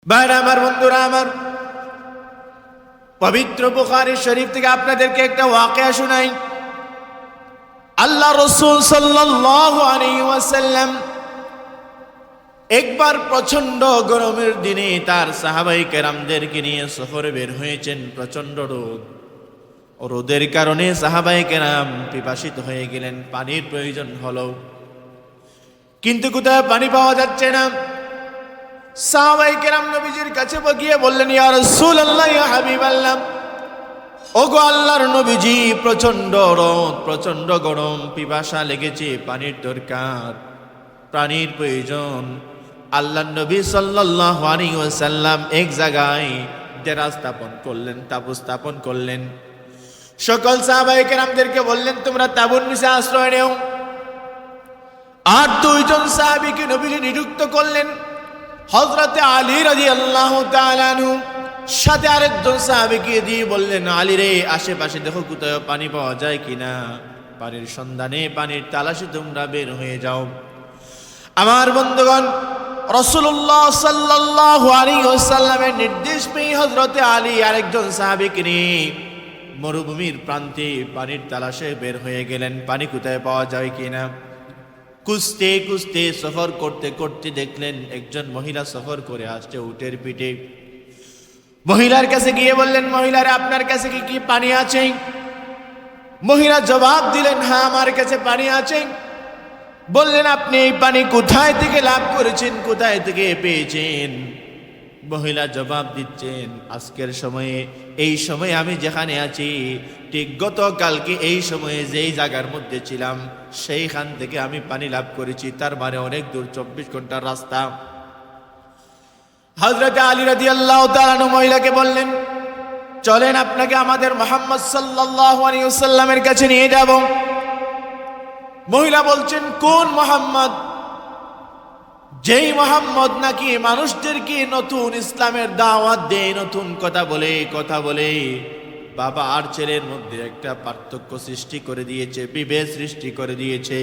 ভাইরা আমার, বন্ধুরা আমার, পবিত্র বুখারী শরীফ থেকে আপনাদেরকে একটা ওয়াকিয়া শোনাই। আল্লাহ রাসূল সাল্লাল্লাহু আলাইহি ওয়াসাল্লাম একবার প্রচন্ড গরমের দিনে তার সাহাবায়ে কেরামদেরকে নিয়ে সফরে বের হয়েছেন। প্রচন্ড রোদের কারণে সাহাবায়ে কেরাম পিপাসিত হয়ে গেলেন, পানির প্রয়োজন হলো, কিন্তু কোথায় পানি পাওয়া যাচ্ছে না। সাহাবায়ে কেরাম নবীজির কাছে গিয়ে বললেন, ইয়া রাসূলুল্লাহ, ইয়া হাবিবাল্লাহ, ওগো আল্লাহর নবীজি, প্রচন্ড রোদ, প্রচন্ড গরম, পিপাসা লেগেছে, পানির দরকার, পানির প্রয়োজন। আল্লাহর নবী সাল্লাল্লাহু আলাইহি ওয়াসাল্লাম এক জায়গায় ডেরা স্থাপন করলেন, তাঁবু স্থাপন করলেন। সকল সাহাবায়ে কেরামদেরকে বললেন, তোমরা তাঁবুর নিচে আশ্রয় নেও। আর দুইজন সাহাবীকে নবীজি নিযুক্ত করলেন, হযরতে আলী রাদিয়াল্লাহু তাআলা আনহু, সাথে আরেকজন সাহাবীকে দিয়ে বললেন, আলী রে, আশেপাশে দেখো কোথাও পানি পাওয়া যায় কিনা, পানির সন্ধানে, পানির তালাশে তোমরা বের হয়ে যাও। আমার বন্ধুগণ, রাসূলুল্লাহ সাল্লাল্লাহু আলাইহি ওয়াসাল্লামের নির্দেশ পেয়ে হযরতে আলী আরেকজন সাহাবীকে নিয়ে মরুভূমির প্রান্তে পানির তালাশে বের হয়ে গেলেন, পানি কোথায় পাওয়া যায় কিনা। খুঁজতে খুঁজতে সফর করতে করতে দেখলেন একজন মহিলা সফর করে আসছে উটের পিঠে। মহিলার কাছে গিয়ে বললেন, মহিলারা, আপনার কাছে কি পানি আছে? মহিলা জবাব দিলেন, হ্যাঁ, আমার কাছে পানি আছে। বললেন, আপনি এই পানি কোথায় থেকে লাভ করেছেন, কোথায় থেকে পেয়েছেন? মহিলা জবাব দিচ্ছেন, আজকের সময়ে, এই সময়ে আমি যেখানে আছি, ঠিক গতকালকে এই সময়ে যেই জায়গার মধ্যে ছিলাম সেইখান থেকে আমি পানি লাভ করেছি, তার মানে অনেক দূর, 24 ঘন্টার রাস্তা। হযরত আলী রাদিয়াল্লাহু তাআলা আনহু মহিলাকে বললেন, চলেন, আপনাকে আমাদের মুহাম্মদ সাল্লাল্লাহু আলাইহি ওয়াসাল্লামের কাছে নিয়ে যাব। মহিলা বলছেন, কোন মুহাম্মদ? যেই মুহাম্মদ নাকি মানুষদেরকে নতুন ইসলামের দাওয়াত দেয়, নতুন কথা বলে বাবা আর ছেলের মধ্যে একটা পার্থক্য সৃষ্টি করে দিয়েছে, বিভেদ সৃষ্টি করে দিয়েছে।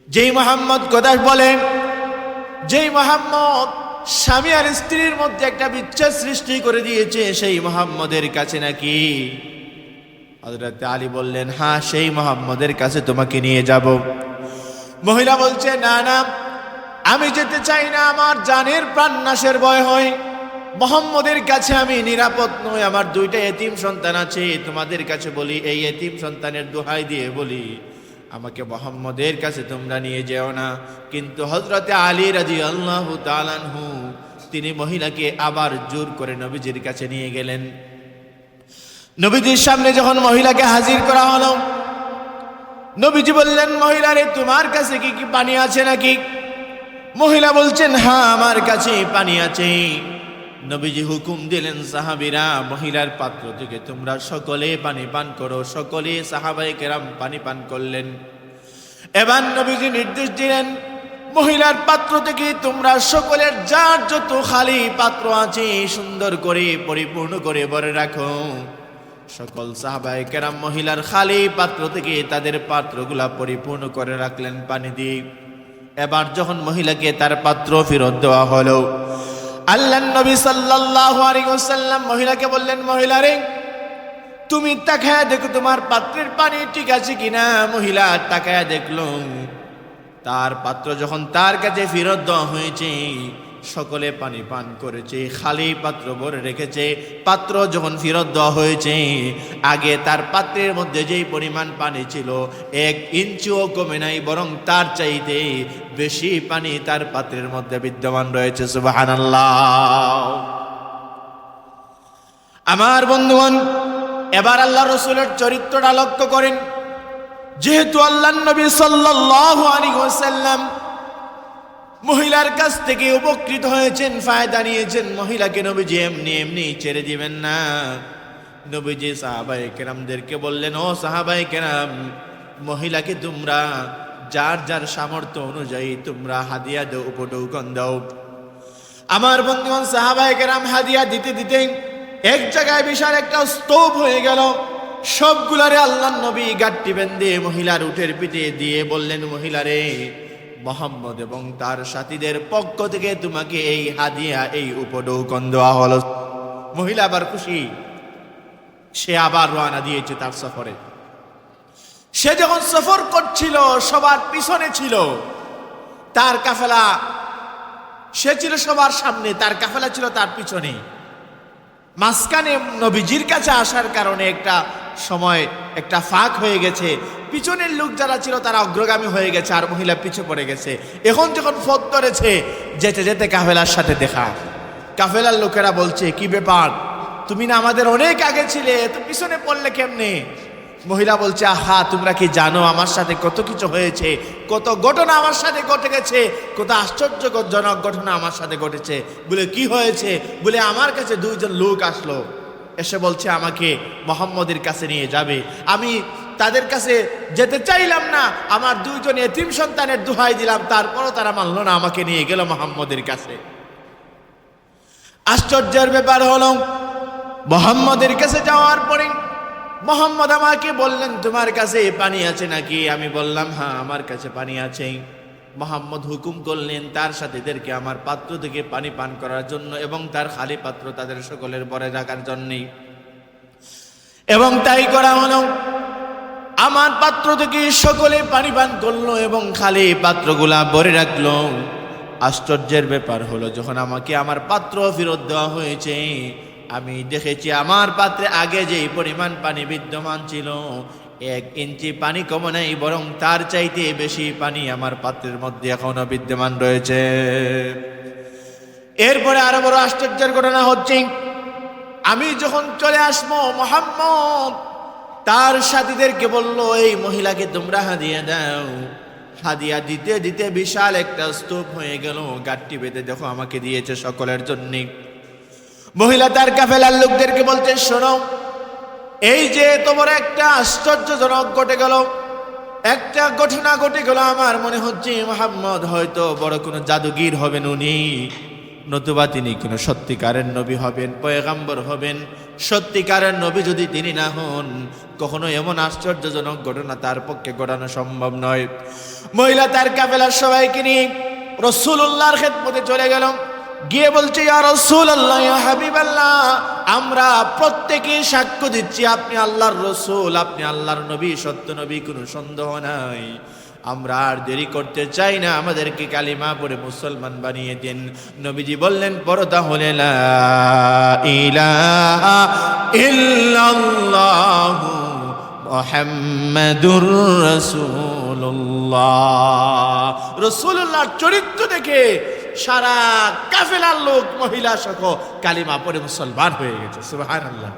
যেই মুহাম্মদ কথা বলে, যেই মুহাম্মদ স্বামী আর স্ত্রীর মধ্যে একটা বিচ্ছেদ সৃষ্টি করে দিয়েছে, সেই মুহাম্মদের কাছে নাকি? হযরত আলী বললেন, হ্যাঁ, সেই মুহাম্মদের কাছে তোমাকে নিয়ে যাব। মহিলা বলছে, না না, আমি যেতে চাই না, আমার জানের প্রাণ নাশের ভয় হয়, মুহাম্মদের কাছে আমি নিরাপদ নই, আমার দুইটা এতিম সন্তান আছে, তোমাদের কাছে বলি, এই এতিম সন্তানের দোহাই দিয়ে বলি, আমাকে মুহাম্মদের কাছে তোমরা নিয়ে যেও না। কিন্তু হযরতে আলী রাদিয়াল্লাহু তাআলা আনহু তিনি মহিলাকে আবার জোর করে নবীজির কাছে নিয়ে গেলেন। নবীজির সামনে যখন মহিলাকে হাজির করা হলো, নবীজি বললেন, মহিলারে, তোমার কাছে কি পানি আছে নাকি? মহিলা বলছেন, হ্যাঁ, আমার কাছে পানি আছে। নবীজি হুকুম দিলেন, সাহাবীরা, মহিলার পাত্র থেকে তোমরা সকলে পানি পান করো। সকলে সাহাবায়ে কেরাম পানি পান করলেন। এবার নবীজি নির্দেশ দিলেন, মহিলার পাত্র থেকে তোমরা সকলের যার যত খালি পাত্র আছে সুন্দর করে পরিপূর্ণ করে ভরে রাখো। সকল সাহাবায়ে কেরাম মহিলার খালি পাত্র থেকে তাদের পাত্রগুলা পরিপূর্ণ করে রাখলেন পানি দিয়ে। এবার যখন মহিলাকে তার পাত্র ফেরত দেওয়া হলো, আল্লাহর নবী সাল্লাল্লাহু আলাইহি ওয়াসাল্লাম মহিলাকে বললেন, মহিলারে, তুমি তাকায়া দেখো তোমার পাত্রের পানি ঠিক আছে কিনা। মহিলা তাকায়া দেখলো, তার পাত্র যখন তার কাছে ফেরত দেওয়া হয়েছে, সকলে পানি পান করেছে, খালি পাত্র ভরে রেখেছে। পাত্র যখন ফেরত দেওয়া হয়েছে, আগে তার পাত্রের মধ্যে যেই পরিমাণ পানি ছিল 1 ইঞ্চিও কমে নাই, বরং তার চাইতে বেশি পানি তার পাত্রের মধ্যে বিদ্যমান রয়েছে। সুবহানাল্লাহ। আমার বন্ধুগণ, এবার আল্লাহ রাসূলের চরিত্রটা লক্ষ্য করেন। যেহেতু আল্লাহর নবী সাল্লাল্লাহু আলাইহি ওয়াসাল্লাম মহিলার কাছ থেকে উপকৃত হয়েছেন, ফায়দা নিয়েছেন, মহিলাকে নবীজি এমনি এমনি ছেড়ে দিবেন না। নবীজি সাহাবায়ে কেরামদেরকে বললেন, ও সাহাবায়ে কেরাম, মহিলাকে তোমরা যার যার সামর্থ্য অনুযায়ী তোমরা হাদিয়া দাও, উপঢৌকন দাও। আমার বন্ধুগণ, সাহাবায়ে কেরাম হাদিয়া দিতে দিতে এক জায়গায় বিশাল একটা স্তূপ হয়ে গেল। সবগুলারে আল্লাহর নবী গাঁটটি বেঁধে মহিলার উটের পিঠে দিয়ে বললেন, মহিলারে, মুহাম্মদ এবং তার সাথীদের পক্ষ থেকে তোমাকে এই হাদিয়া, এই উপঢৌকন দেওয়া হলো। মহিলা আবার খুশি, সে আবার রওনা দিয়েছে তার সফরে। সে যখন সফর করছিল সবার পিছনে ছিল তার কাফেলা, সে ছিল সবার সামনে, তার কাফেলা ছিল তার পিছনে। মাঝখানে নবীজির কাছে আসার কারণে একটা সময় একটা ফাঁক হয়ে গেছে, পিছনের লোক যারা ছিল তারা অগ্রগামী হয়ে গেছে আর মহিলা পিছে পড়ে গেছে। এখন যখন পথ ধরেছে, যেতে যেতে কাফেলার সাথে দেখা, কাফেলার লোকেরা বলছে, কি ব্যাপার, তুমি না আমাদের অনেক আগে ছিলে, তো পিছনে পড়লে কেমনে? মহিলা বলছে, আহা, তোমরা কি জানো আমার সাথে কত কিছু হয়েছে, কত ঘটনা আমার সাথে ঘটে গেছে, কত আশ্চর্যজনক ঘটনা আমার সাথে ঘটেছে। বলে কি হয়েছে? বলে আমার কাছে দুইজন লোক আসলো, এসে বলছে আমাকে মুহাম্মদের কাছে নিয়ে যাবে। আমি তাদের কাছে যেতে চাইলাম না, আমার দুইজন এতিম সন্তানের দোহাই দিলাম, তারপরও তারা মানলো না, আমাকে নিয়ে গেল মুহাম্মদের কাছে। আশ্চর্যের ব্যাপার হলো, মুহাম্মদের কাছে যাওয়ার পরে মুহাম্মদ আমাকে বললেন, তোমার কাছে পানি আছে নাকি? আমি বললাম, হ্যাঁ, আমার কাছে পানি আছে। মুহাম্মদ হুকুম করলেন তার সাথীদেরকে আমার পাত্র থেকে পানি পান করার জন্য এবং তার খালি পাত্র তাদের সকলের ভরে রাখার জন্যে, এবং তাই করা হলো। আমার পাত্র থেকে সকলে পানি পান করলো এবং খালি পাত্রগুলা ভরে রাখলো। আশ্চর্যের ব্যাপার হলো, যখন আমাকে আমার পাত্র ফেরত দেওয়া হয়েছে, আমি দেখেছি আমার পাত্রে আগে যেই পরিমাণ পানি বিদ্যমান ছিল, 1 ইঞ্চি পানি কম নাই, বরং তার চাইতে বেশি পানি আমার পাত্রের মধ্যে এখনো বিদ্যমান রয়েছে। এরপরে আরো বড় আশ্চর্যের ঘটনা হচ্ছে, আমি যখন চলে আসবো, মুহাম্মদ তার সাথীদেরকে বলল, এই মহিলাকে তোমরা হাদিয়া দাও। হাদিয়া দিতে দিতে বিশাল একটা স্তূপ হয়ে গেল, গাঁটটি বেঁধে দেখো আমাকে দিয়েছে সকলের জন্য। মহিলা তার কাফেলার লোকদেরকে বলতে, শোনো, এই যে তোমার একটা আশ্চর্যজনক ঘটে গেল, একটা ঘটনা ঘটে গেল, আমার মনে হচ্ছে মুহাম্মদ হয়তো বড় কোনো জাদুগীর হবেন উনি, নতুবা তিনি কোনো সত্যিকারের নবী হবেন, পয়গাম্বর হবেন। সত্যিকারের নবী যদি তিনি না হন, কখনো এমন আশ্চর্যজনক ঘটনা তার পক্ষে ঘটানো সম্ভব নয়। মহিলা তার কাফেলার সবাইকে নিয়ে রাসূলুল্লাহর খেদমতে চলে গেল, গিয়ে বলছে, ইয়া রাসূলুল্লাহ, ইয়া হাবিবাল্লাহ, আমরা প্রত্যেকে সাক্ষ্য দিচ্ছি আপনি আল্লাহর রাসূল, আপনি আল্লাহর নবী, সত্য নবী, কোনো সন্দেহ নাই। আমরা আর দেরি করতে চাই না, আমাদেরকে কালিমা পড়ে মুসলমান বানিয়ে দিন। নবীজি বললেন, পড়ো তাহলে লা ইলাহা ইল্লাল্লাহু মুহাম্মাদুর রাসূলুল্লাহ। রাসূলুল্লাহর চরিত্র দেখে সারা কাফেলার লোক, মহিলা সহ কালিমা পড়ে মুসলমান হয়ে গেছে। সুবহানাল্লাহ,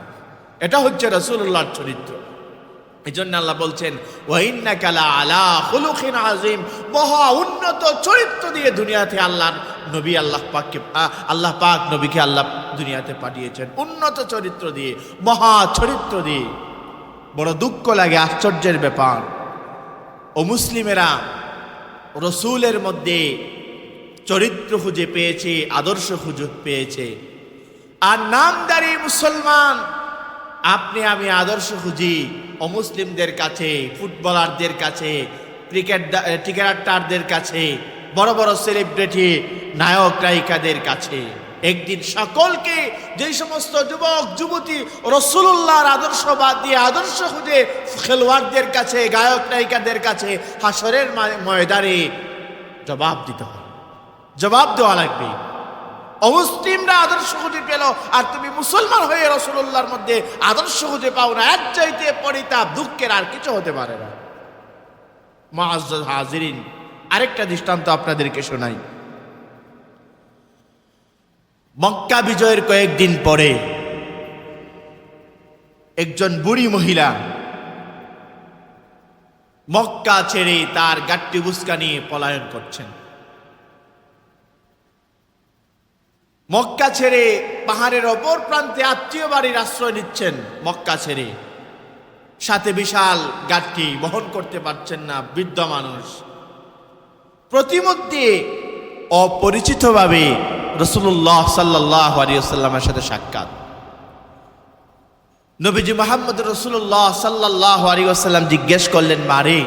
এটা হচ্ছে রাসূলুল্লাহর চরিত্র। এই জন্য আল্লাহ বলছেন, ওয়া ইন্নাকা লা আলা খুলুকিন আযীম, মহা উন্নত চরিত্র দিয়ে দুনিয়াতে আল্লাহর নবী, আল্লাহ পাক নবীকে আল্লাহ দুনিয়াতে পাঠিয়েছেন উন্নত চরিত্র দিয়ে, মহা চরিত্র দিয়ে। বড় দুঃখ লাগে, আশ্চর্যের ব্যাপার, ও মুসলিমেরা রসুলের মধ্যে চরিত্র খুঁজে পেয়েছে, আদর্শ খুঁজে পেয়েছে, আর নামদারি মুসলমান আপনি আমি আদর্শ খুঁজি অমুসলিমদের কাছে, ফুটবলারদের কাছে, ক্রিকেটারদের কাছে, বড় বড় সেলিব্রিটি নায়ক নায়িকাদের কাছে। একদিন সকলকে, যেই সমস্ত যুবক যুবতী রাসূলুল্লাহর আদর্শবাদ দিয়ে আদর্শ খুঁজে খেলোয়াড়দের কাছে, গায়ক নায়িকাদের কাছে হাসরের ময়দানে জবাব দিতে হবে, জবাব দেওয়া লাগবে। অমুসলিমরা আদর্শ খুঁজে পেল, আর তুমি মুসলমান হয়ে রাসূলুল্লাহর মধ্যে আদর্শ খুঁজে পাও না, এর চাইতে পরিতাপ, দুঃখের আর কিছু হতে পারে না। মুআজ্জাজ হাজিরিন, আরেকটা দৃষ্টান্ত আপনাদেরকে শোনাই। মক্কা বিজয়ের কয়েকদিন পরে একজন বুড়ি মহিলা মক্কা ছেড়ে তার গাট্টি বুসকা নিয়ে পলায়ন করছেন। মক্কা ছেড়ে পাহাড়ের অপর প্রান্তে আত্মীয় বাড়ির আশ্রয় নিচ্ছেন। মক্কা ছেড়ে সাথে বিশাল গাট্টি বহন করতে পারছেন না, বৃদ্ধ মানুষ। প্রতিমধ্যে অপরিচিতভাবে রাসূলুল্লাহ সাল্লাল্লাহু আলাইহি ওয়াসাল্লামের সাথে সাক্ষাৎ। নবীজি মুহাম্মদ রাসূলুল্লাহ সাল্লাল্লাহু আলাইহি ওয়াসাল্লাম জিজ্ঞেস করলেন, মারে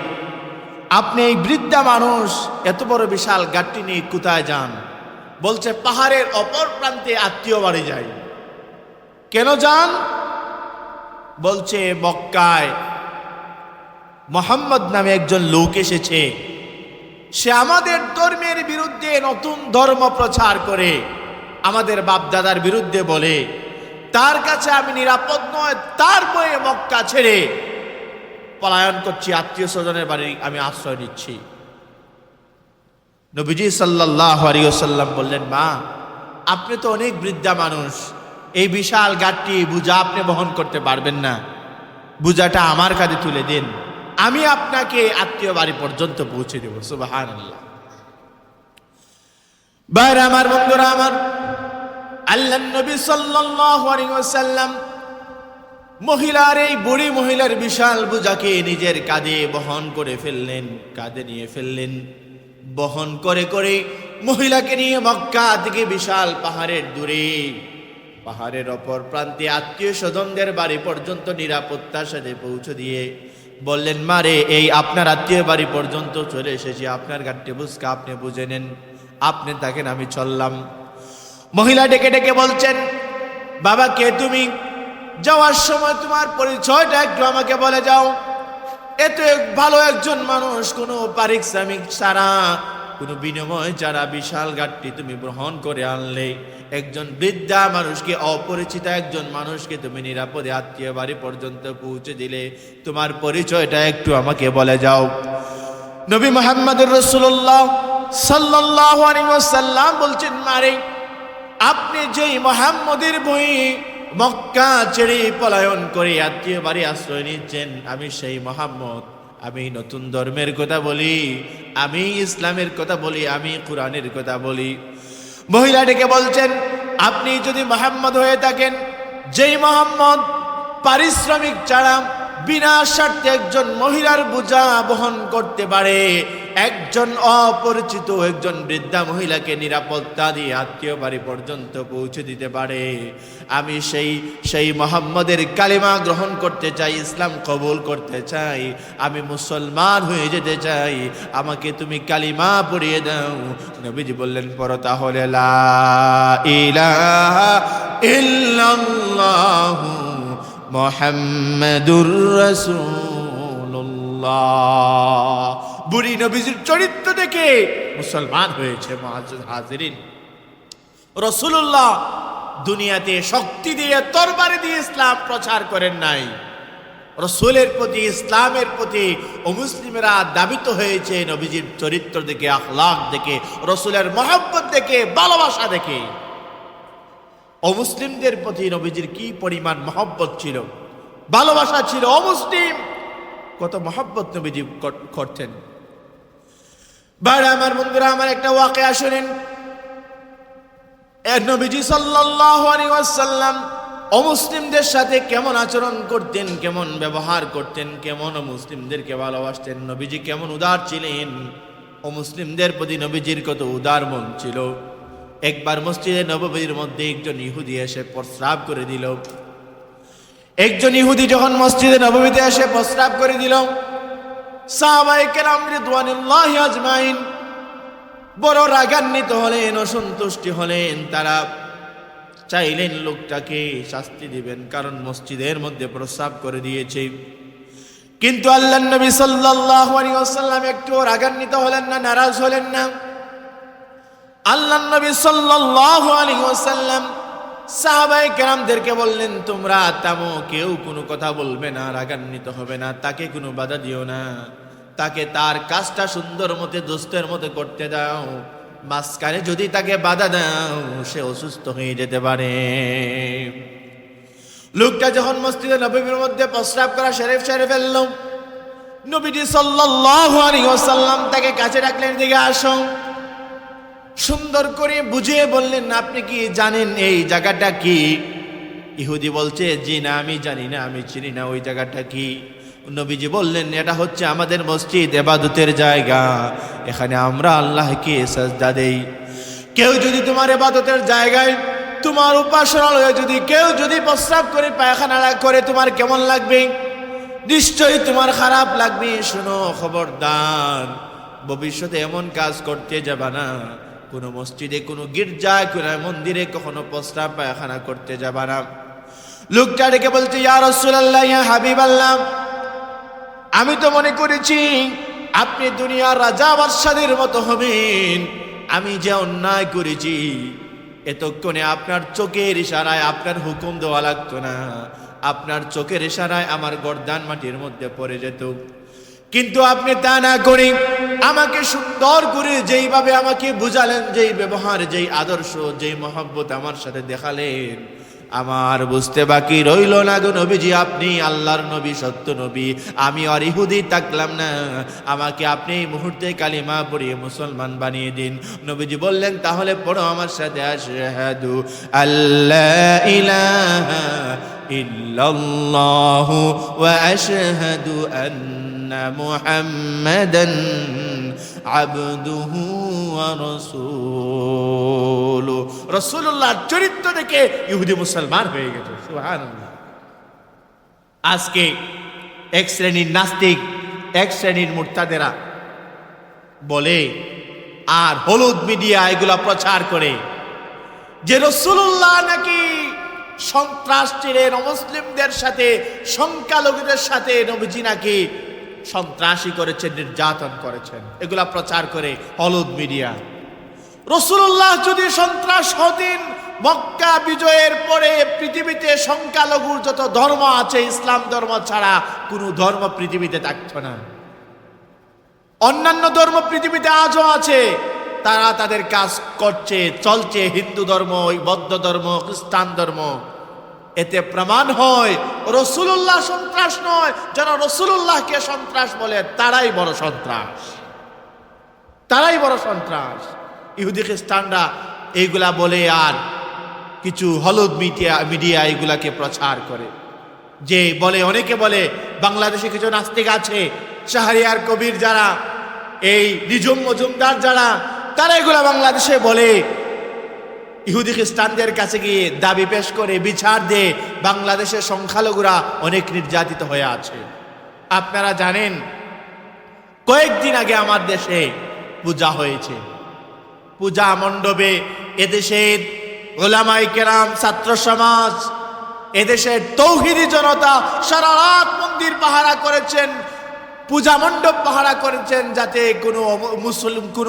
আপনি এই বৃদ্ধা মানুষ এত বড় বিশাল গাড়িটি নিয়ে কোথায় যান? বলছে পাহাড়ের অপর প্রান্তে আত্মীয় বাড়ি যাই। কেন যান? বলছে মক্কায় মোহাম্মদ নামে একজন লোক এসেছে, সে আমাদের ধর্মের বিরুদ্ধে নতুন ধর্ম প্রচার করে, আমাদের বাপ দাদার বিরুদ্ধে বলে, তার কাছে আমি নিরাপদ নয়, তার বয়ে মক্কা ছেড়ে পলায়ন করছি, আত্মীয় স্বজনের বাড়ি আমি আশ্রয় নিচ্ছি। নবীজি সাল্লাল্লাহু আলাইহি ওয়াসাল্লাম বললেন, মা আপনি তো অনেক বৃদ্ধা মানুষ, এই বিশাল গাড়িটি বোঝা আপনি বহন করতে পারবেন না, বোঝাটা আমার কাঁধে তুলে দিন, আমি আপনাকে আত্মীয় বাড়ি পর্যন্ত পৌঁছে দেব। সুবহানাল্লাহ। বাইরে আমার বন্ধুরা আমার, আল্লাহর নবী সাল্লাল্লাহু আলাইহি ওয়াসাল্লাম মহিলার এই বুড়ি মহিলার বিশাল বোঝাকে নিজের কাঁধে বহন করে ফেললেন, কাঁধে নিয়ে ফেললেন। বহন করে করে মহিলাকে নিয়ে মক্কা থেকে বিশাল পাহাড়ের দূরে, পাহাড়ের অপর প্রান্তে আত্মীয় স্বজনদের বাড়ি পর্যন্ত নিরাপত্তার সাথে পৌঁছে দিয়ে বললেন, মারে এই আপনার আত্মীয় বাড়ি পর্যন্ত চলে এসেছি, আপনার গাড়িটি বুঝকা আপনি বুঝে নেন, আপনি থাকেন আমি চললাম। মহিলা ডেকে ডেকে বলছেন, বাবা কে তুমি? যাওয়ার সময় তোমার পরিচয়টা একটু আমাকে বলে যাও। এত ভালো একজন মানুষ, কোনো পারিশ্রমিক ছাড়া, কোনো বিনিময় ছাড়া বিশাল গাড়িটি তুমি গ্রহণ করে আনলে, একজন বৃদ্ধা মানুষকে, অপরিচিত একজন মানুষকে তুমি নিরাপদে আত্মীয় বাড়ি পর্যন্ত পৌঁছে দিলে, তোমার পরিচয়টা একটু আমাকে বলে যাও। নবী মুহাম্মদুর রাসূলুল্লাহ সাল্লাল্লাহু আলাইহি ওয়াসাল্লাম বলছেন, মারে আপনি যেই মুহাম্মদের বই মক্কা ছেড়ে পলায়ন করে আত্মীয় বাড়ি আশ্রয় নিচ্ছেন, আমি সেই মুহাম্মদ। আমি নতুন ধর্মের কথা বলি, আমি ইসলামের কথা বলি, আমি কোরআনের কথা বলি। মহিলা ডেকে বলছেন, আপনি যদি মুহাম্মদ হয়ে থাকেন, যেই মুহাম্মদ পারিশ্রমিক ছাড়া বিনা স্বার্থে একজন মহিলার বোঝা বহন করতে পারে, একজন অপরিচিত একজন বৃদ্ধা মহিলাকে নিরাপত্তা দিয়ে আত্মীয় বাড়ি পর্যন্ত পৌঁছে দিতে পারে, আমি সেই মুহাম্মদের কালিমা গ্রহণ করতে চাই, ইসলাম কবুল করতে চাই, আমি মুসলমান হয়ে যেতে চাই, আমাকে তুমি কালিমা পড়িয়ে দাও। নবীজি বললেন, পড়ো তাহলে লা ইলাহা ইল্লাল্লাহু মুহাম্মাদুর রাসূলুল্লাহ। বুড়ি নবীজির চরিত্র দেখে মুসলমান হয়েছে। মুআজ্জাজ হাজিরিন, রাসূলুল্লাহ দুনিয়াতে শক্তি দিয়ে, তরবারি দিয়ে ইসলাম প্রচার করেন নাই। রাসূলের প্রতি, ইসলামের প্রতি অমুসলিমেরা দাবিত হয়েছে নবীজির চরিত্র দেখে, আখলাক দেখে, রাসূলের মহব্বত দেখে, ভালোবাসা দেখে। অমুসলিমদের প্রতি নবীজির কি পরিমাণ মহব্বত ছিল, ভালোবাসা ছিল। অমুসলিম কত মহব্বত নবীজি করতেন। বাইরে আমার বন্ধুরা আমার, একটা ওয়াকিয়া শুনেন। নবীজি সাল্লাল্লাহু আলাইহি ওয়াসাল্লাম অমুসলিমদের সাথে কেমন আচরণ করতেন, কেমন ব্যবহার করতেন, কেমন মুসলিমদেরকে ভালোবাসতেন, নবীজি কেমন উদার ছিলেন। অমুসলিমদের প্রতি নবীজির কত উদার মন ছিল। একবার মসজিদে নববীর মধ্যে একজন ইহুদি এসে প্রস্রাব করে দিল। একজন ইহুদি যখন মসজিদে নববীতে এসে প্রস্রাব করে দিল, সাহাবায়ে কেরাম রিদওয়ানুল্লাহি আজমাইন বড় রাগান্বিত হলেন, অসন্তুষ্টি হলেন। তারা চাইলেন লোকটাকে শাস্তি দিবেন, কারণ মসজিদের মধ্যে প্রস্রাব করে দিয়েছে। কিন্তু আল্লাহর নবী সাল্লাল্লাহু আলাইহি ওয়াসাল্লাম একটু রাগান্বিত হলেন না, নারাজ হলেন না। আল্লাহর নবী সাল্লাল্লাহু আলাইহি ওয়াসাল্লাম সাহাবায়ে কেরামদেরকে বললেন, তোমরা থামো, কেউ কোনো কথা বলবে না, রাগান্বিত হবে না, তাকে কোনো বাধা দিও না, তাকে তার কাজটা সুন্দর মতে, দোস্তের মতো করতে দাও। মাঝখানে যদি তাকে বাধা দাও, সে অসুস্থ হয়ে যেতে পারে। লোকটা যখন মসজিদে নববীর মধ্যে প্রস্রাব করা সেরে ফেলল, নবীজি সাল্লাল্লাহু আলাইহি ওয়াসাল্লাম তাকে কাছে ডাকলেন, দিকে আসো। সুন্দর করে বুঝিয়ে বললেন, আপনি কি জানেন এই জায়গাটা কি? ইহুদি বলছে, জি না, আমি জানি না, আমি চিনি না ওই জায়গাটা কি। নবীজি বললেন, এটা হচ্ছে আমাদের মসজিদ, ইবাদতের জায়গা, এখানে আমরা আল্লাহকে সাজদা দেই। কেউ যদি তোমার ইবাদতের জায়গায়, তোমার উপাসনালয়ে যদি কেউ যদি প্রস্রাব করে, পায়খানা করে, তোমার কেমন লাগবে? নিশ্চয়ই তোমার খারাপ লাগবে। শোনো, খবরদার, ভবিষ্যতে এমন কাজ করতে যাবা না। কোনো মসজিদে, কোনো গির্জায়, কোনো মন্দিরে কখনো প্রস্রাব পায়খানা করতে যাবা না। লোকটা ডেকে বলছে, ইয়া রাসূলুল্লাহ, ইয়া হাবিবাল্লাহ, আমি তো মনে করেছি আপনি দুনিয়ার রাজা বাদশাদের মতো হবেন। আমি যে অন্যায় করেছি, এতক্ষণে আপনার চোখের ইশারায় আপনার হুকুম দেওয়া লাগতো না, আপনার চোখের ইশারায় আমার গর্দান মাটির মধ্যে পড়ে যেত। কিন্তু আপনি তা না করে আমাকে সুন্দর করে যেইভাবে আমাকে বুঝালেন, যেই ব্যবহার, যেই আদর্শ, যেই মহব্বত আমার সাথে দেখালেন, আমার বুঝতে বাকি রইল না গো নবীজি, আপনি আল্লাহর নবী, সত্য নবী। আমি আর ইহুদি থাকলাম না, আমাকে আপনি এই মুহূর্তে কালিমা পড়িয়ে মুসলমান বানিয়ে দিন। নবীজি বললেন, তাহলে পড়ো আমার সাথে, আশহাদু আল্লা ইলাহা ইল্লাল্লাহু ওয়া আশহাদু আন্না মুহাম্মাদান আবদুহু ওয়া রাসূলুহু। রাসূলুল্লাহর চরিত্র দেখে ইহুদি মুসলমান হয়ে গেছে। সুবহানাল্লাহ। আজকে এক শ্রেণীর নাস্তিক, এক শ্রেণীর মুরতাদেরা বলে আর হলুদ মিডিয়া এগুলা প্রচার করে যে রাসূলুল্লাহ নাকি সন্ত্রাস ছিলেন, মুসলিমদের সাথে, সংখ্যালঘুদের সাথে নবীজি নাকি সন্ত্রাসী করেছেন, নির্যাতন করেছেন, এগুলা প্রচার করে হলুদ মিডিয়া। রাসূলুল্লাহ যদি সন্ত্রাস হতেন, মক্কা বিজয়ের পরে পৃথিবীতে সংখ্যালঘুর যত ধর্ম আছে, ইসলাম ধর্ম ছাড়া কোনো ধর্ম পৃথিবীতে থাকতো না। অন্যান্য ধর্ম পৃথিবীতে আজও আছে, তারা তাদের কাজ করছে, চলছে। হিন্দু ধর্ম, বৌদ্ধ ধর্ম, খ্রিস্টান ধর্ম। এতে প্রমাণ হয় রাসূলুল্লাহ সন্ত্রাস নয়। যারা রাসূলুল্লাহকে সন্ত্রাস বলে তারাই বড় সন্ত্রাস, তারাই বড় সন্ত্রাস। ইহুদি খ্রিস্টানরা এইগুলা বলে আর কিছু হলুদ মিডিয়া এইগুলাকে প্রচার করে। যে বলে, অনেকে বলে বাংলাদেশে কিছু নাস্তিক আছে, শাহরিয়ার কবির যারা, এই নিঝুম মজুমদার যারা, তারা এগুলা বাংলাদেশে বলে, ইহুদি খ্রিস্টানদের কাছে গিয়ে দাবি পেশ করে, বিচার দিয়ে বাংলাদেশের সংখ্যালঘুরা অনেক নির্যাতিত হয়ে আছে। আপনারা জানেন, কয়েকদিন আগে আমার দেশে পূজা হয়েছে। পূজা মণ্ডপে এদেশের উলামায়ে কেরাম, ছাত্র সমাজ, এদেশের তৌহিদি জনতা সারা রাত মন্দির পাহারা করেছেন, পূজা মণ্ডপ পাহারা করেছেন, যাতে কোনো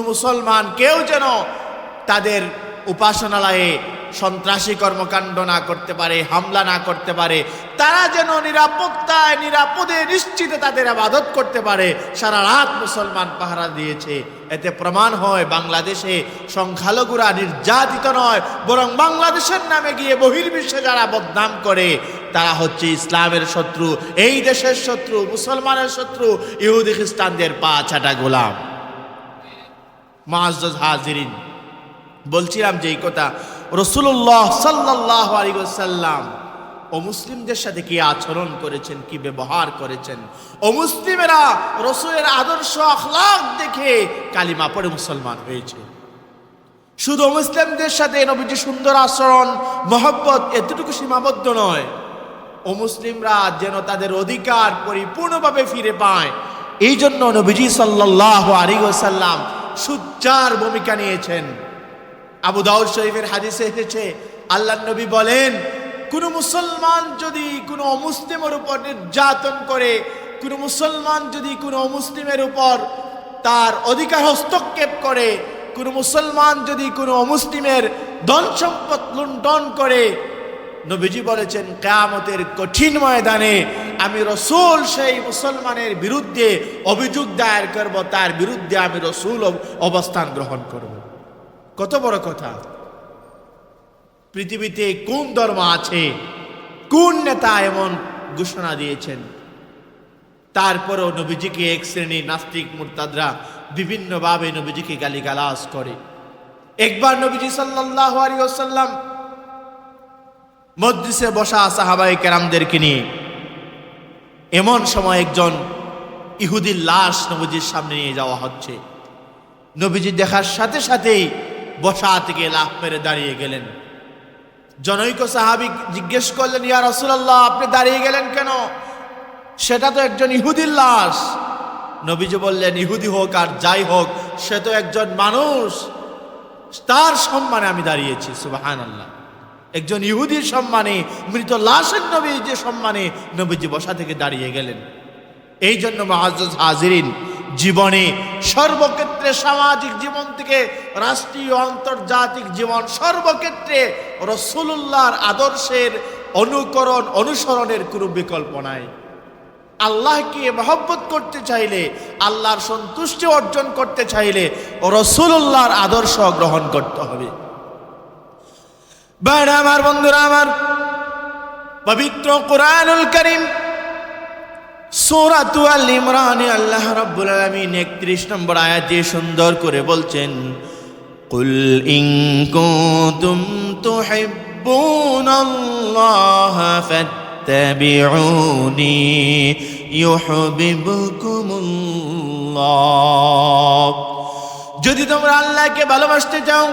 মুসলমান কেউ যেন তাদের উপাসনালয়ে সন্ত্রাসী কর্মকাণ্ড না করতে পারে, হামলা না করতে পারে। তারা যেন নিরাপত্তায়, নিরাপদে, নিশ্চিতে তাদের ইবাদত করতে পারে। সারা রাত মুসলমান পাহারা দিয়েছে। এতে প্রমাণ হয় বাংলাদেশে সংখ্যালঘুরা নির্যাতিত নয়, বরং বাংলাদেশের নামে গিয়ে বহির্বিশ্বে যারা বদনাম করে তারা হচ্ছে ইসলামের শত্রু, এই দেশের শত্রু, মুসলমানের শত্রু, ইহুদি খ্রিস্টানদের পা চাটা গোলাম। মুআজ্জাজ হাজিরিন, বলছিলাম যে এই কথা, রাসূলুল্লাহ সাল্লাল্লাহু আলাইহি ওয়াসাল্লাম ও মুসলিমদের সাথে কি আচরণ করেছেন, কি ব্যবহার করেছেন। ও মুসলিমেরা রাসূলের আদর্শ আখলাক দেখে কালিমা পড়ে মুসলমান হয়েছে। শুধু মুসলিমদের সাথে নবীজি সুন্দর আচরণ, মহব্বত এতটুকু সীমাবদ্ধ নয়। ও মুসলিমরা যেন তাদের অধিকার পরিপূর্ণভাবে ফিরে পায়, এই জন্য নবীজি সাল্লাল্লাহু আলাইহি ওয়াসাল্লাম সুচ্চার ভূমিকা নিয়েছেন। আবু দাউদ শরীফের হাদিসে এসেছে, আল্লাহর নবী বলেন, কোন মুসলমান যদি কোনো অমুসলিমের উপর নির্যাতন করে, কোন মুসলমান যদি কোনো অমুসলিমের উপর তার অধিকার হস্তক্ষেপ করে, কোন মুসলমান যদি কোনো অমুসলিমের ধন সম্পদ লুণ্ঠন করে, নবীজি বলেছেন কিয়ামতের কঠিন ময়দানে আমি রাসূল সেই মুসলমানের বিরুদ্ধে অভিযোগ দায়ের করব, তার বিরুদ্ধে আমি রাসূল অবস্থান গ্রহণ করব। কত বড় কথা! পৃথিবীতে কোন ধর্ম আছে, কোন নেতা এমন ঘোষণা দিয়েছেন? তারপরেও নবীজিকে এক শ্রেণীর নাস্তিক মুরতাদরা বিভিন্নভাবে নবীজিকে গালিগালাজ করে। একবার নবীজি সাল্লাল্লাহু আলাইহি ওয়াসাল্লাম মজলিসে বসা সাহাবায়ে কেরামদেরকে নিয়ে, এমন সময় একজন ইহুদির লাশ নবীজির সামনে নিয়ে যাওয়া হচ্ছে। নবীজি দেখার সাথে সাথেই বসা থেকে লাফ মেরে দাঁড়িয়ে গেলেন। জনৈক সাহাবী জিজ্ঞেস করলেন, ইয়া রাসূলুল্লাহ, আপনি দাঁড়িয়ে গেলেন কেন? সেটা তো একজন ইহুদির লাশ। নবীজি বললেন, ইহুদি হোক আর যাই হোক, সে তো একজন মানুষ, তার সম্মানে আমি দাঁড়িয়েছি। সুবহানাল্লাহ। একজন ইহুদির সম্মানে, মৃত লাশের নবী যে সম্মানে নবীজি বসা থেকে দাঁড়িয়ে গেলেন। এই জন্য মুআজ্জাজ হাজিরিন, জীবনে সর্বক্ষেত্রে, সামাজিক জীবন থেকে রাষ্ট্রীয় আন্তর্জাতিক জীবন, সর্বক্ষেত্রে রাসূলুল্লাহর আদর্শের অনুকরণ অনুসরণের কোনো বিকল্প নাই। আল্লাহকে মহব্বত করতে চাইলে, আল্লাহর সন্তুষ্টি অর্জন করতে চাইলে রাসূলুল্লাহর আদর্শ গ্রহণ করতে হবে। ভাইরা আমার, বন্ধুরা আমার, পবিত্র কুরআনুল কারীম সূরা আল ইমরানে আল্লাহ রাব্বুল আলামিন 31 নম্বর আয়াতে সুন্দর করে বলছেন, কুল ইন কুনতুম তুহিব্বুনাল্লাহা ফাত্তাবিউনি ইউহিব্বুকুমুল্লাহ। যদি তোমরা আল্লাহকে ভালোবাসতে চাও,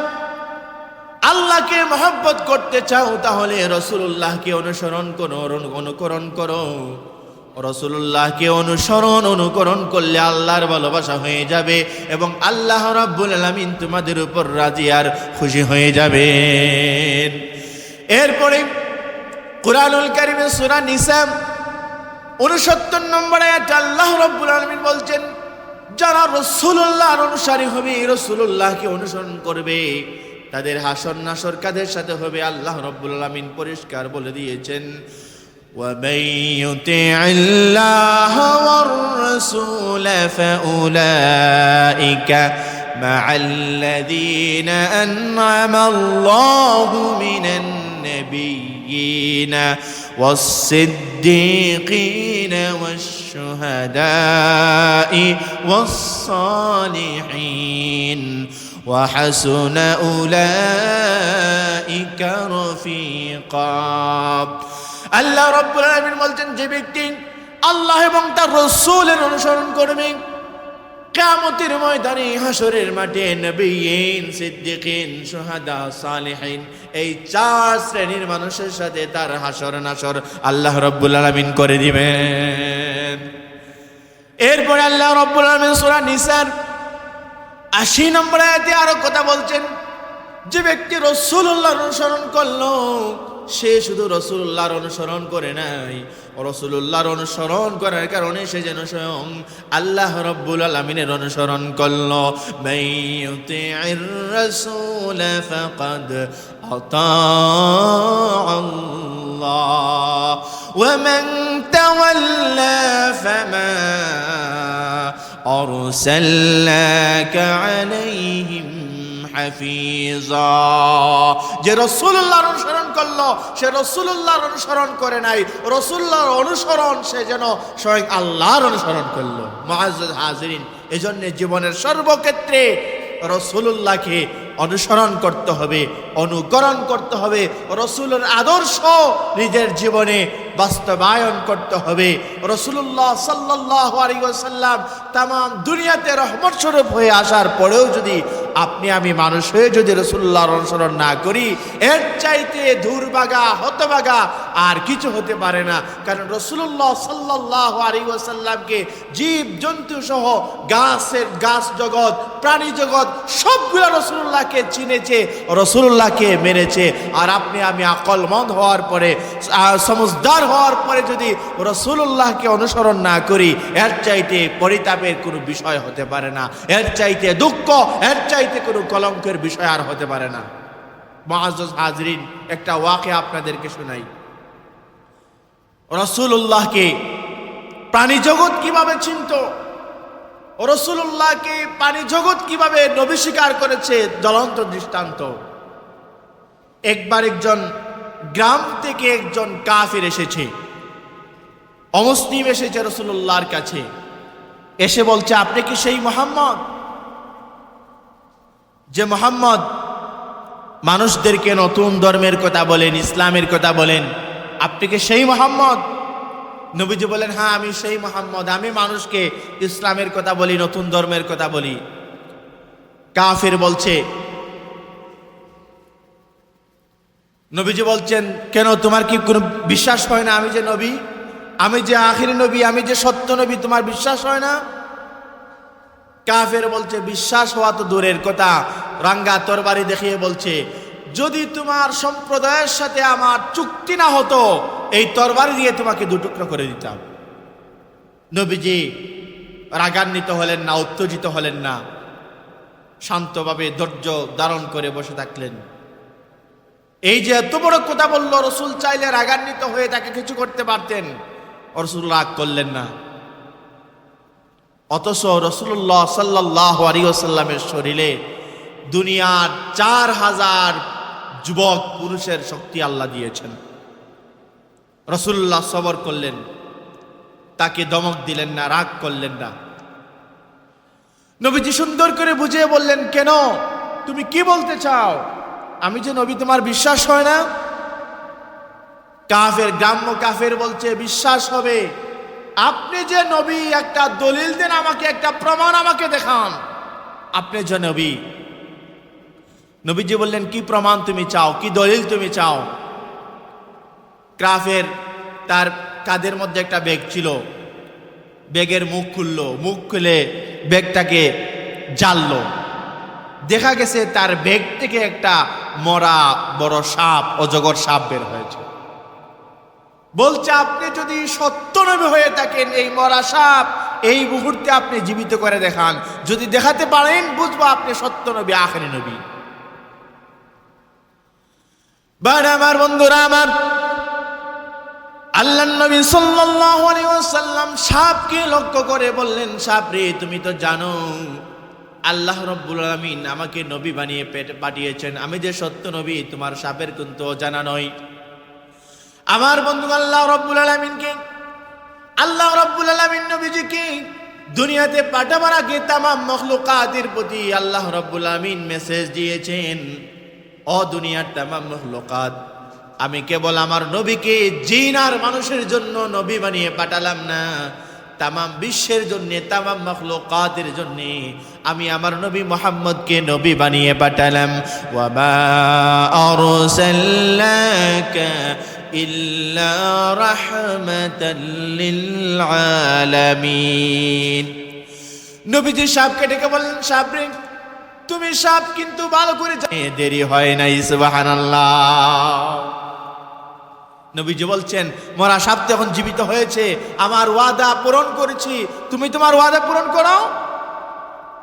আল্লাহকে মহব্বত করতে চাও, তাহলে রাসূলুল্লাহকে অনুসরণ করো, অনুকরণ করো। রাসূলুল্লাহকে অনুকরণ করলে আল্লাহর ভালোবাসা হয়ে যাবে এবং আল্লাহ রাব্বুল আলামিন তোমাদের উপর রাজি আর খুশি হয়ে যাবেন। এরপরে কুরআনুল কারীমের সূরা নিসা 69 নম্বর আয়াতে আল্লাহ রাব্বুল আলামিন বলছেন, যারা রাসূলুল্লাহর অনুসারী হবে, রাসূলুল্লাহকে অনুসরণ করবে, তাদের হাসর নাসর কাদের সাথে হবে? আল্লাহ রাব্বুল আলামিন পরিষ্কার বলে দিয়েছেন, وَمَن يُطِعِ اللَّهَ وَالرَّسُولَ فَأُولَئِكَ مَعَ الَّذِينَ أَنْعَمَ اللَّهُ مِنَ النَّبِيِّينَ وَالصِّدِّيقِينَ وَالشُّهَدَاءِ وَالصَّالِحِينَ وَحَسُنَ أُولَئِكَ رَفِيقًا। আল্লাহ রাব্বুল আলামিন বলছেন, যে ব্যক্তি আল্লাহ এবং তার রাসূলের অনুসরণ করবে, কিয়ামতের ময়দানে, হাসরের মাঠে নবিয়্যিন, সিদ্দিকিন, শুহাদা, সালেহিন, এই 4 শ্রেণীর মানুষের সাথে তার হাসর নাসর আল্লাহ রাব্বুল আলামিন করে দিবেন। এরপরে আল্লাহ রাব্বুল আলামিন সূরা নিসার 80 নম্বর আয়াতে আরো কথা বলছেন, যে ব্যক্তি রাসূলুল্লাহর অনুসরণ করলো, সে শুধু রাসূলুল্লাহর অনুসরণ করে নাই, রাসূলুল্লাহর অনুসরণ করার কারণে সে যেন স্বয়ং আল্লাহ রাব্বুল আলামিনের অনুসরণ করলো। মাইয়ুতি'র রাসূল ফাকাদ আতাআল্লাহ ওয়া মান তাওয়াল্লা ফামা আরসালনাকা আলাইহিম হাফিজা। যে রাসূলুল্লাহর অনুসরণ করলো, সে রাসূলুল্লাহর অনুসরণ করে নাই, রাসূলুল্লাহর অনুসরণ সে যেন স্বয়ং আল্লাহর অনুসরণ করলো। মুআজ্জাজ হাজিরিন, এজন্য জীবনের সর্বক্ষেত্রে রাসূলুল্লাহকে অনুসরণ করতে হবে, অনুকরণ করতে হবে, রাসূলের আদর্শ নিজের জীবনে বাস্তবায়ন করতে হবে। রাসূলুল্লাহ সাল্লাল্লাহু আলাইহি ওয়াসাল্লাম তাম দুনিয়াতে রহমত স্বরূপ হয়ে আসার পরেও যদি আপনি আমি মানুষ হয়ে যদি রাসূলুল্লাহর অনুসরণ না করি, এর চাইতে দুর্ভাগা হতভাগা আর কিছু হতে পারে না। কারণ রাসূলুল্লাহ সাল্লাল্লাহু আলাইহি ওয়াসাল্লামকে জীব জন্তু সহ গাছ জগৎ, প্রাণী জগৎ সবগুলো রাসূলুল্লাহকে চিনেছে, রাসূলুল্লাহকে মেনেছে। আর আপনি আমি আকলমন্দ হওয়ার পরে, সমজদার হওয়ার পরে যদি রাসূলুল্লাহকে অনুসরণ না করি, এর চাইতে পরিতাপের কোনো বিষয় হতে পারে না, এর চাইতে দুঃখ, এর চাইতে কোনো কলঙ্কের বিষয় আর হতে পারে না। মুআজ্জাজ হাজিরিন, একটা ওয়াকিয়া আপনাদেরকে শোনাই। রাসূলুল্লাহকে প্রাণী জগৎ কিভাবে চিনত, রাসূলুল্লাহকে প্রাণী জগৎ কিভাবে নবী স্বীকার করেছে, জ্বলন্ত দৃষ্টান্ত। একবার একজন গ্রাম থেকে একজন কাফির এসেছে, অমুসলিম এসেছে রাসূলুল্লাহর কাছে, এসে বলছে, আপনি কি সেই মুহাম্মদ যে মুহাম্মদ মানুষদেরকে নতুন ধর্মের কথা বলেন, ইসলামের কথা বলেন? আপনি কি সেই মুহাম্মদ? নবীজি বলেন, হ্যাঁ আমি সেই মুহাম্মদ, আমি মানুষকে ইসলামের কথা বলি, নতুন ধর্মের কথা বলি। কাফির বলছে, নবীজি বলছেন, কেন তোমার কি কোনো বিশ্বাস হয় না আমি যে নবী? আমি যে আখির নবী, আমি যে সত্য নবী, তোমার বিশ্বাস হয় না? কাফের বলছে বিশ্বাস হওয়া তো দূরের কথা, রাঙ্গা তরবারি দেখিয়ে বলছে যদি তোমার সম্প্রদায়ের সাথে আমার চুক্তি না হতো এই তরবারি দিয়ে তোমাকে দুটুকরো করে দিতাম। নবীজি রাগান্বিত হলেন না, উত্তেজিত হলেন না, শান্তভাবে ধৈর্য ধারণ করে বসে থাকলেন। এই যে এত বড় কথা বলল, রসুল চাইলে রাগান্বিত হয়ে তাকে কিছু করতে পারতেন, রসুল রাগ করলেন না। অথচ রসুল্লাহ সাল্লাল্লাহু আলাইহি ওয়াসাল্লামের শরীরে দুনিয়ার 4000 যুবক পুরুষের শক্তি আল্লাহ দিয়েছেন। রসুল্লাহ সবর করলেন, তাকে দমক দিলেন না, রাগ করলেন না। নবীজি সুন্দর করে বুঝিয়ে বললেন, কেন, তুমি কি বলতে চাও? আমি যে নবী তোমার বিশ্বাস হয় না? কাফের, গ্রাম্য কাফের বলছে বিশ্বাস হবে। আপনি যে নবী একটা দলিল দেন আমাকে, একটা প্রমাণ আমাকে দেখান আপনি যে নবী। নবীজি বললেন কি প্রমাণ তুমি চাও, কি দলিল তুমি চাও? কাফের তার কাঁধের মধ্যে একটা ব্যাগ ছিল, ব্যাগের মুখ খুললো, মুখ খুলে ব্যাগটাকে জ্বাললো, দেখা গেছে তার ব্যাগ থেকে একটা মরা বড় সাপ, অজগর সাপ বের হয়েছে। বলছে আপনি যদি সত্য নবী হয়ে থাকেন এই মরা সাপ এই মুহূর্তে আপনি জীবিত করে দেখান, যদি দেখাতে পারেন বুঝবো আপনি সত্য নবী, আখেরি নবী। আমার বন্ধুরা, আমার আল্লাহর নবী সাল্লাল্লাহু আলাইহি ওয়াসাল্লাম সাপকে লক্ষ্য করে বললেন, সাপ রে, তুমি তো জানো আল্লাহ রাব্বুল আলামিন আমাকে নবী বানিয়ে পাঠিয়েছেন, আমি যে সত্য নবী তোমার সাপের কিন্তু জানা নয়। আমার বন্ধু, আল্লাহ রাব্বুল আলামিন নবীজিকে দুনিয়াতে পাঠাবার আগে তামাম মখলুকাতের প্রতি আল্লাহ রাব্বুল আলামিন মেসেজ দিয়েছেন, ও দুনিয়ার তামাম মখলুকাত, আমি কেবল আমার নবীকে জিন আর মানুষের জন্য নবী বানিয়ে পাঠালাম না, তামাম বিশ্বের জন্য, তামাম মখলুকাতের জন্য আমি আমার নবী মুহাম্মদকে নবী বানিয়ে পাঠালাম। ওয়া মা আরসালনাকা ইল্লা রাহমাতাল লিল আলামিন। নবীজি সাপকে ডেকে বললেন, সাপ রে, তুমি সাপ কিন্তু ভালো করে দেরি হয় নাই, সুবহানাল্লাহ। নবীজি বলছেন মরা সাপ তো এখন জীবিত হয়েছে, আমার ওয়াদা পূরণ করেছি, তুমি তোমার ওয়াদা পূরণ করো।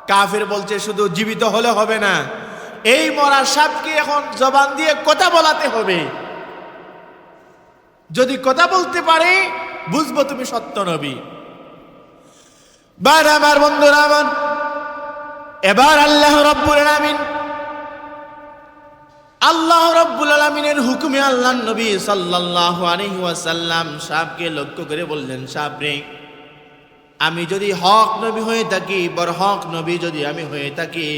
কাফের বলছে শুধু জীবিত হলে হবে না, এই মরা সাপকে এখন জবান দিয়ে কথা বলাতে হবে, যদি কথা বলতে পারে বুঝবো তুমি সত্য নবী। আমার বন্ধুরা, আমার এবার আল্লাহ রাব্বুল আলামিনের হুকুমে আল্লাহর নবী সাল্লাল্লাহু আলাইহি ওয়াসাল্লাম সাপকে লক্ষ্য করে বললেন, সাপ রে, আমি যদি হক নবী হয়ে থাকি, বড় হক নবী যদি আমি হয়ে থাকি,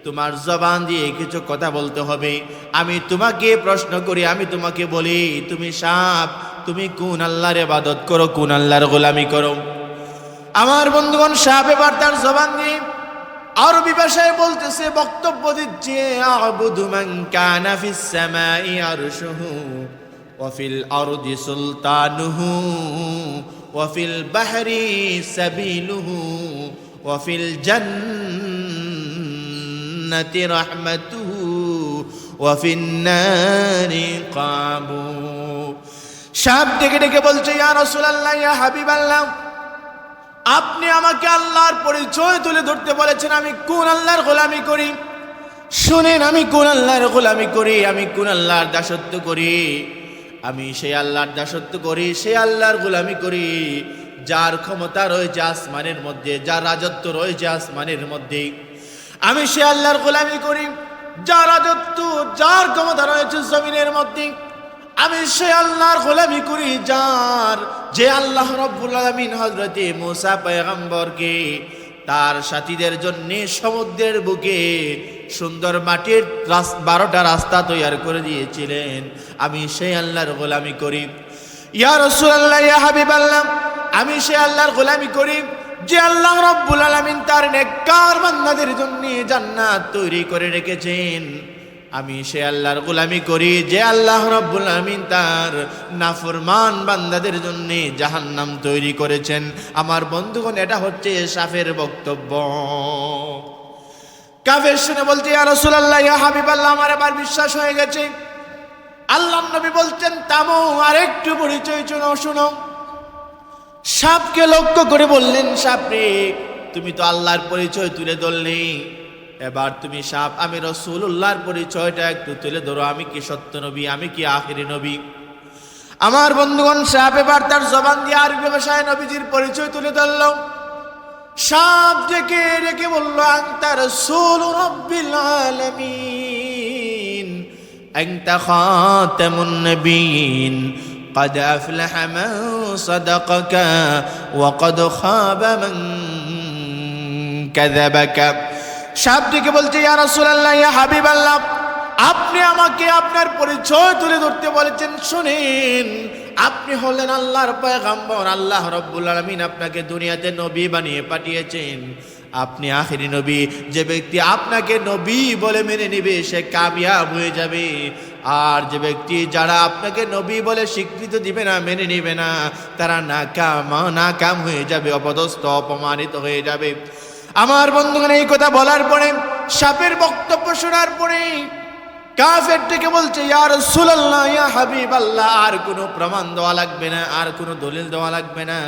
তোমার জবান দিয়ে কিছু কথা বলতে হবে। আমি তোমাকে প্রশ্ন করি, আমি তোমাকে বলি, তুমি সাপ, তুমি কোন আল্লাহর ইবাদত করো, কোন আল্লাহর গোলামি করো? আমার বন্ধুগণ, সাপ এবার তার জবান দিয়ে আরবি ভাষায় বলতেছে, বক্তব্য দিচ্ছে, আ'বুদু মান কানা ফিস সামাই আরশুহু ওয়া ফিল আরদি সুলতানুহু ওয়া ফিল বাহরি সাবিলুহু ওয়া ফিল জান্নাতি রাহমাতুহু ওয়া ফিন নারি কাবু। সাপ ডেকে ডেকে বলছে, ইয়া রাসূলুল্লাহ, ইয়া হাবিবাল্লাহ, আপনি আমাকে আল্লাহর পরিচয় তুলে ধরতে বলেছেন, আমি কোন আল্লাহর গোলামি করি? শুনেন, আমি কোন আল্লাহর গোলামি করি, আমি কোন আল্লাহর দাসত্ব করি? আমি সেই আল্লাহর দাসত্ব করি, সেই আল্লাহর গোলামি করি যার ক্ষমতা রয়েছে আসমানের মধ্যে, যার রাজত্ব রয়েছে আসমানের মধ্যে। আমি সেই আল্লাহর গোলামি করি যার রাজত্ব, যার ক্ষমতা রয়েছে জমিনের মধ্যে। আমি সে আল্লাহর গোলামি করি যে আল্লাহ রাব্বুল আলামিন হযরতে মুসা পয়গম্বরকে তার সাথীদের জন্য সমুদ্রের বুকে সুন্দর মাটির 12টা রাস্তা তৈরি করে দিয়েছিলেন। আমি সেই আল্লাহর গোলামি করি। ইয়া রাসূলুল্লাহ, ইয়া হাবিবাল্লাহ, আমি সেই আল্লাহর গোলামি করি যে আল্লাহ রাব্বুল আলামিন তার নেককার বান্দাদের জন্য জান্নাত তৈরি করে রেখেছেন। আমি সে আল্লাহর গোলামি করি যে আল্লাহ রাব্বুল আমিন তার নাফরমান বান্দাদের জন্য জাহান্নাম তৈরি করেছেন। আমার বন্ধুগণ, এটা হচ্ছে সাফের বক্তব্য। কাফের শুনে বলছে, ইয়া রাসূলুল্লাহ, ইয়া হাবিবাল্লাহ, আমার এবার বিশ্বাস হয়ে গেছে। আল্লাহর নবী বলছেন, থামো, আর একটু পরিচয় শোনো। সাপকে লক্ষ্য করে বললেন, সাপ রে, তুমি তো আল্লাহর পরিচয় তুলে ধরলে, এবার তুমি সাপ আমি রাসূলুল্লাহর পরিচয়টা একটু তুলে ধরো। আমি কি সত্য নবী, আমি কি আখিরি নবী? আমার বন্ধুগণ, সাপ এবার তার জবান দিয়ে আরবি ভাষায় নবীজির পরিচয় তুলে ধরল। সাপ ডেকে ডেকে বলল, আনতা রাসূলু রাব্বিল আলামিন, আনতা খাতামুন নবিয়্যিন, قد أفلح من صدقك وقد خاب من كذبك। সাপ ডেকে বলছে, ইয়া রাসূলুল্লাহ, ইয়া হাবিবাল্লাহ, আপনি আমাকে আপনার পরিচয় তুলে ধরতে বলেছেন। শুনেন, আপনি হলেন আল্লাহর পয়গম্বর। আল্লাহ রাব্বুল আলামিন আপনাকে দুনিয়াতে নবী বানিয়ে পাঠিয়েছেন। আপনি আখিরি নবী। যে ব্যক্তি আপনাকে নবী বলে মেনে নেবে সে কামিয়াব হয়ে যাবে। আর যে ব্যক্তি যারা আপনাকে নবী বলে স্বীকৃতি দিবে না, মেনে নেবে না, তারা নাকাম হয়ে যাবে, অপদস্থ, অপমানিত হয়ে যাবে। আমার বন্ধুগণ, এই কথা বলার পরে, সাপের বক্তব্য শোনার পরে কাফের থেকে বলছে, ইয়া রাসূলুল্লাহ, ইয়া হাবিবাল্লাহ, আর কোনো প্রমাণ দেওয়া লাগবে না, আর কোনো দলিল দেওয়া লাগবে না।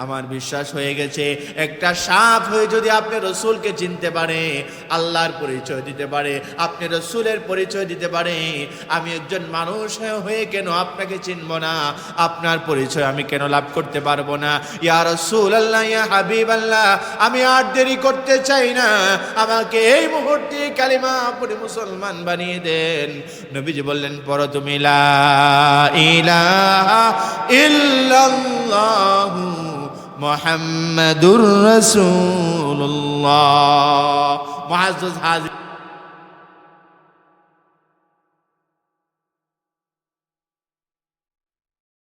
আমার বিশ্বাস হয়ে গেছে। একটা সাপ হয়ে যদি আপনি রসুলকে চিনতে পারে, আল্লাহর পরিচয় দিতে পারে, আপনি রসুলের পরিচয় দিতে পারে, আমি একজন মানুষ হয়ে কেন আপনাকে চিনব না? আপনার পরিচয় আমি কেন লাভ করতে পারবো না? ইয়া রাসূলুল্লাহ, ইয়া হাবিবাল্লাহ, আমি আর দেরি করতে চাই না, আমাকে এই মুহূর্তে কালিমা পড়ে মুসলমান বানিয়ে দেন। নবীজি বললেন, পড়ো তুমি লা ইলাহা ইল্লাল্লাহু মুহাম্মাদুর রাসূলুল্লাহ। মুআজ্জাজ হাজির।